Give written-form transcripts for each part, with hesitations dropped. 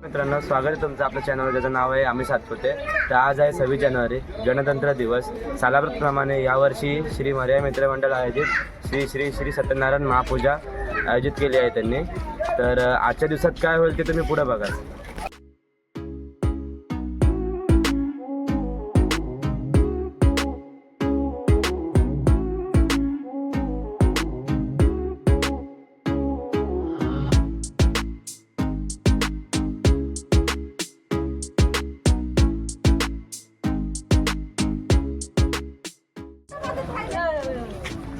मित्रांनो, स्वागत आहे तुमचं आपल्या चॅनलवर, ज्याचं नाव आहे आम्ही सातपुते. तर आज आहे 26 जानेवारी, गणतंत्र दिवस. सालाप्रमाणे यावर्षी श्री मर्यादा मित्र मंडळ आयोजित श्री श्री श्री सत्यनारायण महापूजा आयोजित केली आहे त्यांनी. तर आजच्या दिवसात काय होईल ते तुम्ही पुढे बघा.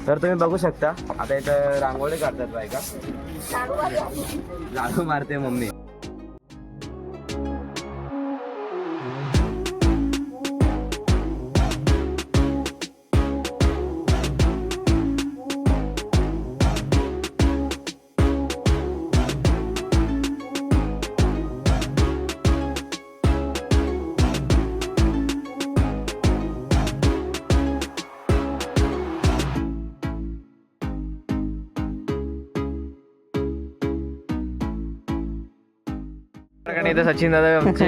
तर तुम्ही बघू शकता, आता इथं रांगोळी काढतात बायका, झाडू मारते मम्मी. इथे सचिन दादा आमचे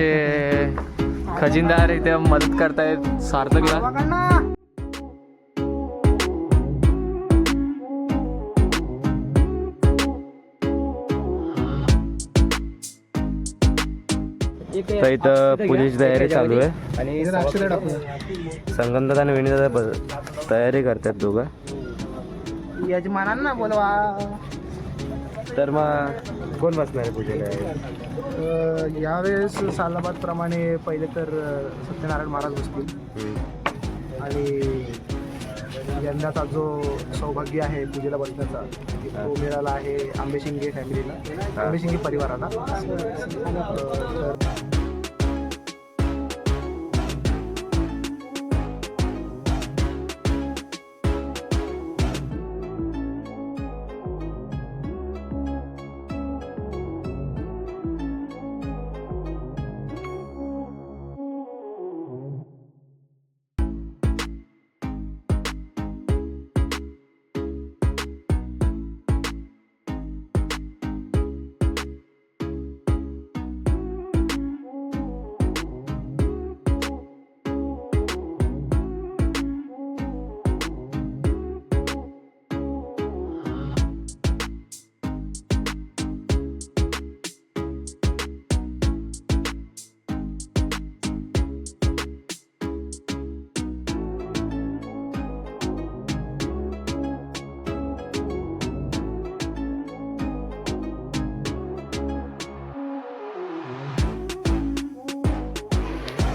खजिनदार इथे मदत करतायत सार्थकला. तर इथं पूजेची तयारी चालू आहे आणि संगमदादा आणि वेणीदादा तयारी करतात दोघं. यजमानांना बोलवा. तर मग कोण बसणार आहे पूजेला? यावेळेस सालाबाद प्रमाणे पहिले तर सत्यनारायण महाराज बसतील आणि यंदाचा जो सौभाग्य आहे पूजेला बसण्याचा तो मिळाला आहे आंबेशिंगे फॅमिलीला, आंबेशिंगे परिवाराला.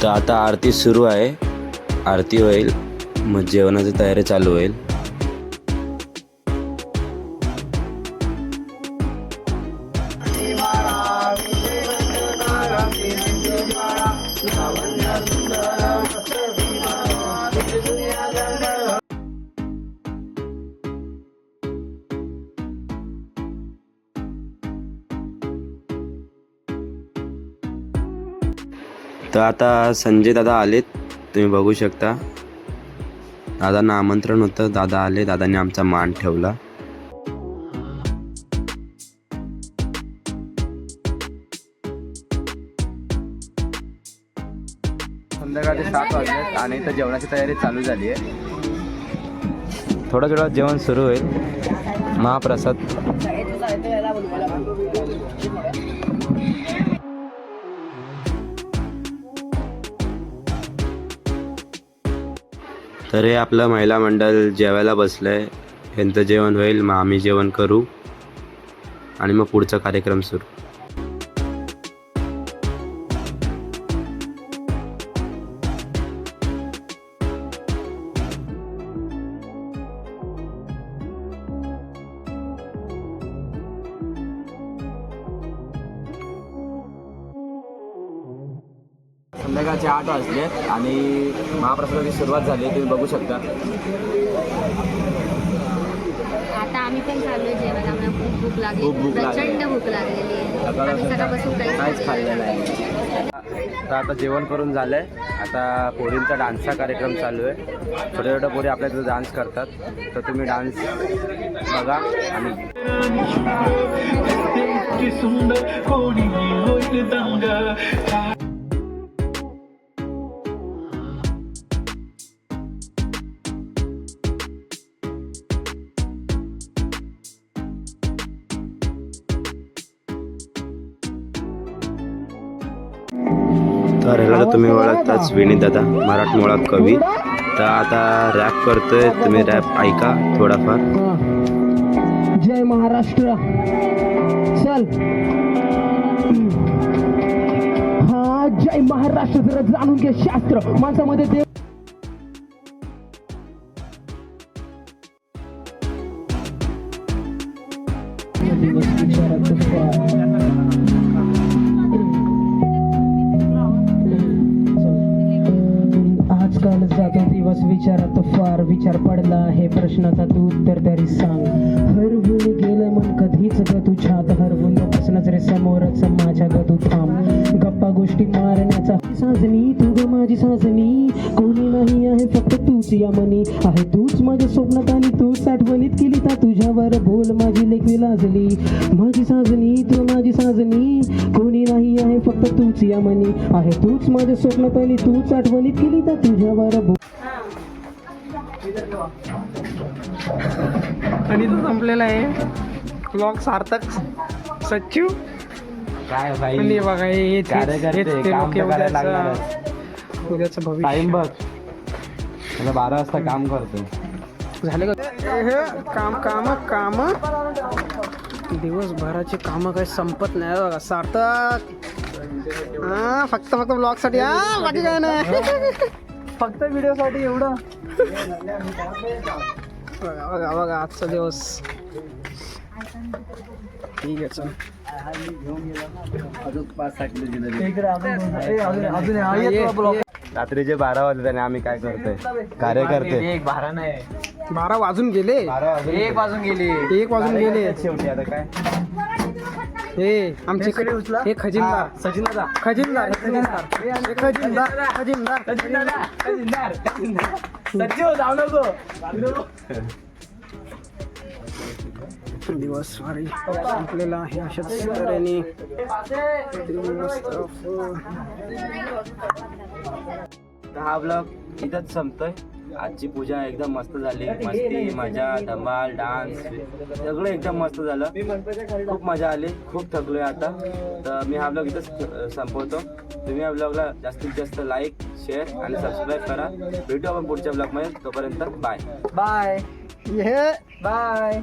तर आता आरती सुरू आहे, आरती होईल मग जेवणाची तयारी चालू होईल. तर आता संजय दादा आलेत, तुम्ही बघू शकता. दादांना आमंत्रण होतं, दादा आले, दादांनी आमचा मान ठेवला. संध्याकाळचे 7 वाजले आणि इथं जेवणाची तयारी चालू झाली आहे. थोडं थोडं जेवण सुरू होईल. महाप्रसाद तर हे आपलं महिला मंडळ जेवायला बसलंय. यांचं जेवण होईल, मग आम्ही जेवण करू आणि मग पुढचा कार्यक्रम सुरू. संध्याकाळचे 8 वाजले आणि महाप्रसादाची सुरुवात झाली, तुम्ही बघू शकता. आता आम्ही पण चाललोय जेवायला. आम्हाला खूप भूक लागली, खूप भूक लागली. प्रचंड भूक लागलेली आहे. आम्ही सकाळपासून काहीच खाल्लेलं आहे. तर आता जेवण करून झालंय. आता पोरींचा डान्सचा कार्यक्रम चालू आहे. छोट्या छोट्या पोरी आपल्या इथं डान्स करतात, तर तुम्ही डान्स बघा आणि तर ह्याला तुम्ही ओळखताच विनीत दादा मराठमोळा कवी. तर आता रॅप करतोय, तुम्ही रॅप ऐका थोडाफार. जय महाराष्ट्र. चल हा जय महाराष्ट्र. जरा जाणून घे शास्त्र माणसामध्ये देव. आजकाल जातो दिवस विचारात फार विचार पडला आहे प्रश्नाचा तू उत्तर तरी सांग. हरवून गेलं मन कधीच ग तू छात हरवून नकोस नजरे समोरच माझ्या ग तू थांब. गप्पा गोष्टी मारण्याचा साजनी तू ग माझी साजनी. कोणी नाही आहे फक्त तूच या मनी. आहे तूच माझ्या स्वप्नात आणि तूच आठवणीत केली ता तुझ्यावर बोल माझी लेखी लाजली. माझी साजनी तू माझी साजनी. कोणी नाही आहे फक्त तूच या मनी. आहे तूच माझ्या स्वप्नात आणि तूच आठवणीत केली ता तुझ्यावर बोल. आणि तो संपलेला आहे ब्लॉग सार्थक सचिव. काय आणि बघा हेच कार्यकर्ते, हेच ते काम लोक तर करायला लागणारच. उद्याचं भविष्य. टाइम बघ, मला 12 वाजता काम करतो. झाले का काम काम काम दिवसभराची कामं काही संपत नाही बघा सार्थक. हा फक्त ब्लॉग साठी हा बाकी काय नाही. फक्त व्हिडिओ साठी एवढं. बघा बघा आजचा दिवस. ठीक आहे चल. रात्रीचे 12 वाजले आणि आम्ही काय करतोय कार्यकर्ते. 12 वाजून गेले. 1 वाजून गेली. 1 वाजून गेले. शेवटी आता काय हे आमचे हे खजिनदार खजिनदार खजिनदार हे खजिनदार दिवस संपलेला आहे अशाच तऱ्हेने. हा ब्लॉग इथंच संपतोय. आजची पूजा एकदम मस्त झाली. मस्ती मजा धमाल डान्स सगळं एकदम मस्त झालं. खूप मजा आली. खूप थकलोय आता. तर मी हा ब्लॉग इथंच संपवतो. तुम्ही या ब्लॉगला जास्तीत जास्त लाईक शेअर आणि सबस्क्राईब करा. भेटू आपण पुढच्या ब्लॉगमध्ये. तोपर्यंत बाय बाय बाय.